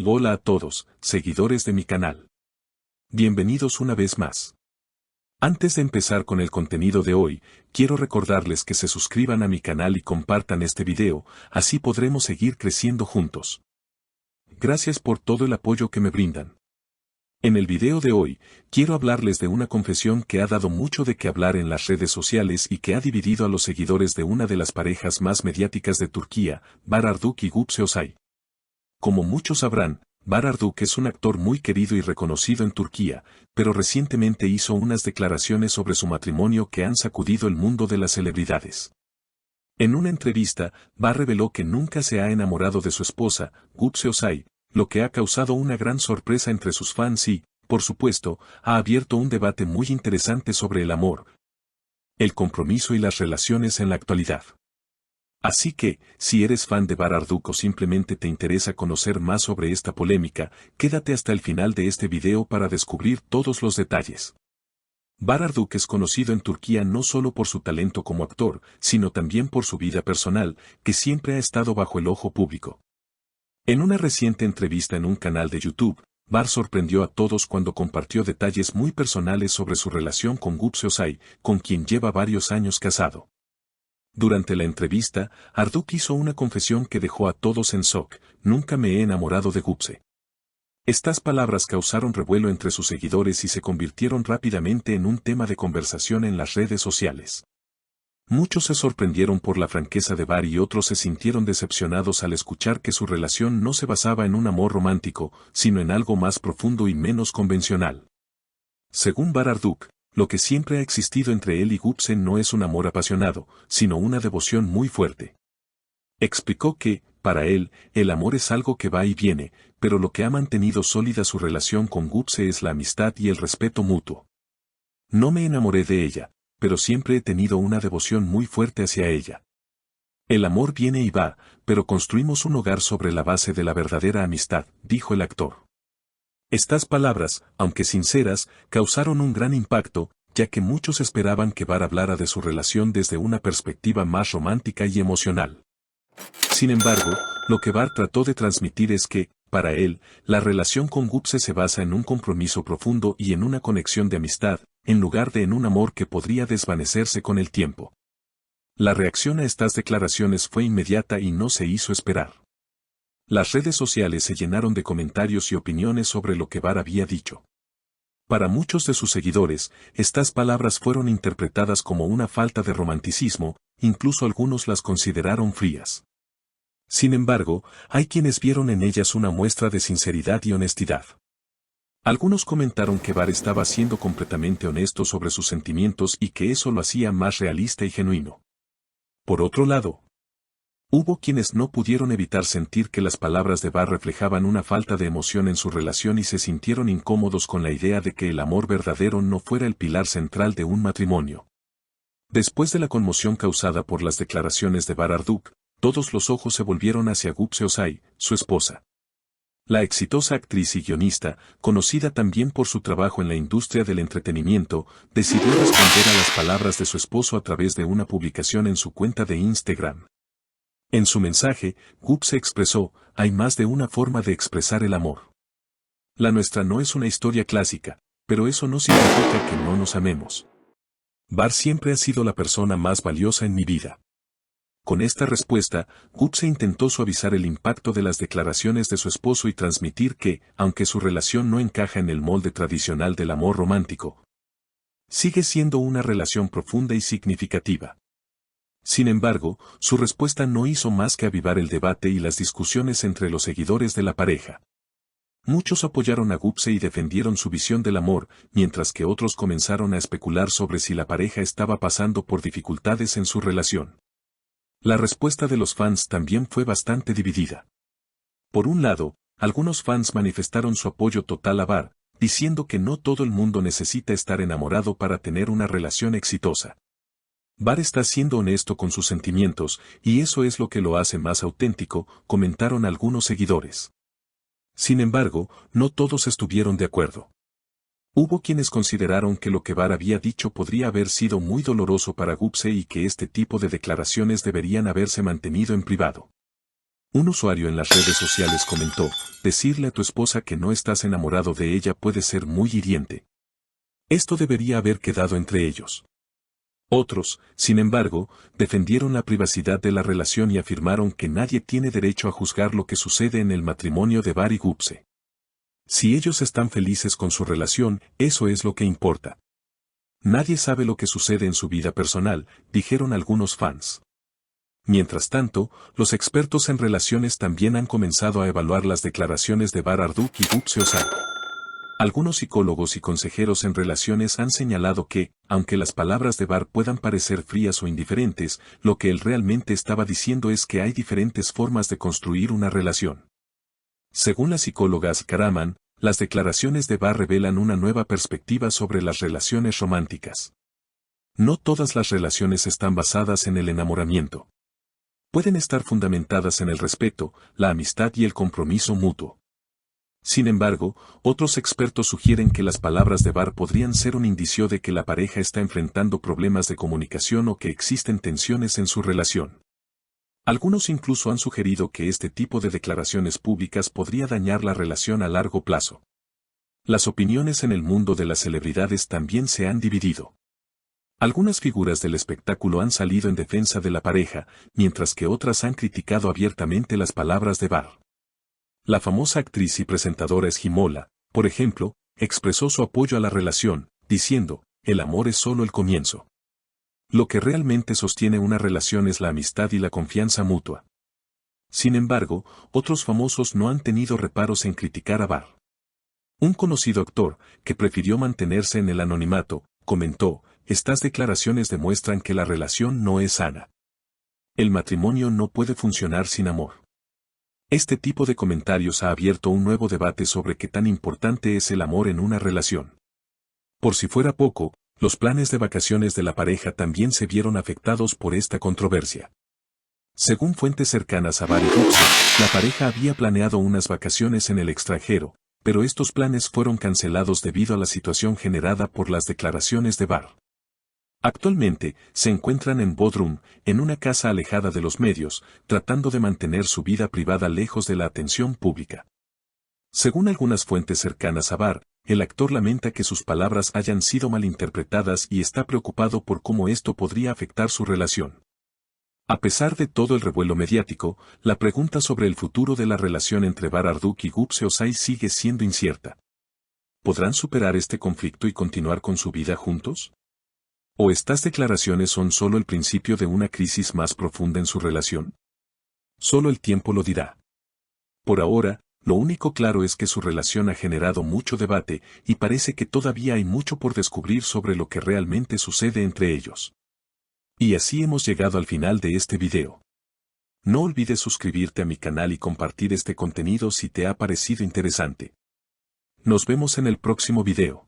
Hola a todos, seguidores de mi canal. Bienvenidos una vez más. Antes de empezar con el contenido de hoy, quiero recordarles que se suscriban a mi canal y compartan este video, así podremos seguir creciendo juntos. Gracias por todo el apoyo que me brindan. En el video de hoy, quiero hablarles de una confesión que ha dado mucho de qué hablar en las redes sociales y que ha dividido a los seguidores de una de las parejas más mediáticas de Turquía, Bahar Arduç y Gupse Özay. Como muchos sabrán, Bahar Arduç es un actor muy querido y reconocido en Turquía, pero recientemente hizo unas declaraciones sobre su matrimonio que han sacudido el mundo de las celebridades. En una entrevista, Bahar reveló que nunca se ha enamorado de su esposa, Gupse Özay, lo que ha causado una gran sorpresa entre sus fans y, por supuesto, ha abierto un debate muy interesante sobre el amor, el compromiso y las relaciones en la actualidad. Así que, si eres fan de Bahar Arduç o simplemente te interesa conocer más sobre esta polémica, quédate hasta el final de este video para descubrir todos los detalles. Bahar Arduç es conocido en Turquía no solo por su talento como actor, sino también por su vida personal, que siempre ha estado bajo el ojo público. En una reciente entrevista en un canal de YouTube, Bahar sorprendió a todos cuando compartió detalles muy personales sobre su relación con Gupse Özay, con quien lleva varios años casado. Durante la entrevista, Arduç hizo una confesión que dejó a todos en shock: nunca me he enamorado de Gupse. Estas palabras causaron revuelo entre sus seguidores y se convirtieron rápidamente en un tema de conversación en las redes sociales. Muchos se sorprendieron por la franqueza de Bahar y otros se sintieron decepcionados al escuchar que su relación no se basaba en un amor romántico, sino en algo más profundo y menos convencional. Según Bahar Arduç, lo que siempre ha existido entre él y Gupse no es un amor apasionado, sino una devoción muy fuerte. Explicó que, para él, el amor es algo que va y viene, pero lo que ha mantenido sólida su relación con Gupse es la amistad y el respeto mutuo. No me enamoré de ella, pero siempre he tenido una devoción muy fuerte hacia ella. El amor viene y va, pero construimos un hogar sobre la base de la verdadera amistad, dijo el actor. Estas palabras, aunque sinceras, causaron un gran impacto, ya que muchos esperaban que Bahar hablara de su relación desde una perspectiva más romántica y emocional. Sin embargo, lo que Bahar trató de transmitir es que, para él, la relación con Gupse se basa en un compromiso profundo y en una conexión de amistad, en lugar de en un amor que podría desvanecerse con el tiempo. La reacción a estas declaraciones fue inmediata y no se hizo esperar. Las redes sociales se llenaron de comentarios y opiniones sobre lo que Bahar había dicho. Para muchos de sus seguidores, estas palabras fueron interpretadas como una falta de romanticismo, incluso algunos las consideraron frías. Sin embargo, hay quienes vieron en ellas una muestra de sinceridad y honestidad. Algunos comentaron que Bahar estaba siendo completamente honesto sobre sus sentimientos y que eso lo hacía más realista y genuino. Por otro lado, hubo quienes no pudieron evitar sentir que las palabras de Bahar reflejaban una falta de emoción en su relación y se sintieron incómodos con la idea de que el amor verdadero no fuera el pilar central de un matrimonio. Después de la conmoción causada por las declaraciones de Bahar Arduç, todos los ojos se volvieron hacia Gupse Özay, su esposa. La exitosa actriz y guionista, conocida también por su trabajo en la industria del entretenimiento, decidió responder a las palabras de su esposo a través de una publicación en su cuenta de Instagram. En su mensaje, Gupse expresó: hay más de una forma de expresar el amor. La nuestra no es una historia clásica, pero eso no significa que no nos amemos. Bahar siempre ha sido la persona más valiosa en mi vida. Con esta respuesta, Gupse intentó suavizar el impacto de las declaraciones de su esposo y transmitir que, aunque su relación no encaja en el molde tradicional del amor romántico, sigue siendo una relación profunda y significativa. Sin embargo, su respuesta no hizo más que avivar el debate y las discusiones entre los seguidores de la pareja. Muchos apoyaron a Gupse y defendieron su visión del amor, mientras que otros comenzaron a especular sobre si la pareja estaba pasando por dificultades en su relación. La respuesta de los fans también fue bastante dividida. Por un lado, algunos fans manifestaron su apoyo total a Bahar, diciendo que no todo el mundo necesita estar enamorado para tener una relación exitosa. Bahar está siendo honesto con sus sentimientos, y eso es lo que lo hace más auténtico, comentaron algunos seguidores. Sin embargo, no todos estuvieron de acuerdo. Hubo quienes consideraron que lo que Bahar había dicho podría haber sido muy doloroso para Gupse y que este tipo de declaraciones deberían haberse mantenido en privado. Un usuario en las redes sociales comentó, decirle a tu esposa que no estás enamorado de ella puede ser muy hiriente. Esto debería haber quedado entre ellos. Otros, sin embargo, defendieron la privacidad de la relación y afirmaron que nadie tiene derecho a juzgar lo que sucede en el matrimonio de Bar y Gupse. Si ellos están felices con su relación, eso es lo que importa. Nadie sabe lo que sucede en su vida personal, dijeron algunos fans. Mientras tanto, los expertos en relaciones también han comenzado a evaluar las declaraciones de Bar Arduk y Gupse Ozai. Algunos psicólogos y consejeros en relaciones han señalado que, aunque las palabras de Bar puedan parecer frías o indiferentes, lo que él realmente estaba diciendo es que hay diferentes formas de construir una relación. Según la psicóloga Karaman, las declaraciones de Bar revelan una nueva perspectiva sobre las relaciones románticas. No todas las relaciones están basadas en el enamoramiento. Pueden estar fundamentadas en el respeto, la amistad y el compromiso mutuo. Sin embargo, otros expertos sugieren que las palabras de Bar podrían ser un indicio de que la pareja está enfrentando problemas de comunicación o que existen tensiones en su relación. Algunos incluso han sugerido que este tipo de declaraciones públicas podría dañar la relación a largo plazo. Las opiniones en el mundo de las celebridades también se han dividido. Algunas figuras del espectáculo han salido en defensa de la pareja, mientras que otras han criticado abiertamente las palabras de Bar. La famosa actriz y presentadora Esquimola, por ejemplo, expresó su apoyo a la relación, diciendo, el amor es solo el comienzo. Lo que realmente sostiene una relación es la amistad y la confianza mutua. Sin embargo, otros famosos no han tenido reparos en criticar a Bar. Un conocido actor, que prefirió mantenerse en el anonimato, comentó, estas declaraciones demuestran que la relación no es sana. El matrimonio no puede funcionar sin amor. Este tipo de comentarios ha abierto un nuevo debate sobre qué tan importante es el amor en una relación. Por si fuera poco, los planes de vacaciones de la pareja también se vieron afectados por esta controversia. Según fuentes cercanas a Bar y Gupse, la pareja había planeado unas vacaciones en el extranjero, pero estos planes fueron cancelados debido a la situación generada por las declaraciones de Bar. Actualmente, se encuentran en Bodrum, en una casa alejada de los medios, tratando de mantener su vida privada lejos de la atención pública. Según algunas fuentes cercanas a Bar, el actor lamenta que sus palabras hayan sido malinterpretadas y está preocupado por cómo esto podría afectar su relación. A pesar de todo el revuelo mediático, la pregunta sobre el futuro de la relación entre Bar Arduk y Gupse Ozai sigue siendo incierta. ¿Podrán superar este conflicto y continuar con su vida juntos? ¿O estas declaraciones son solo el principio de una crisis más profunda en su relación? Solo el tiempo lo dirá. Por ahora, lo único claro es que su relación ha generado mucho debate y parece que todavía hay mucho por descubrir sobre lo que realmente sucede entre ellos. Y así hemos llegado al final de este video. No olvides suscribirte a mi canal y compartir este contenido si te ha parecido interesante. Nos vemos en el próximo video.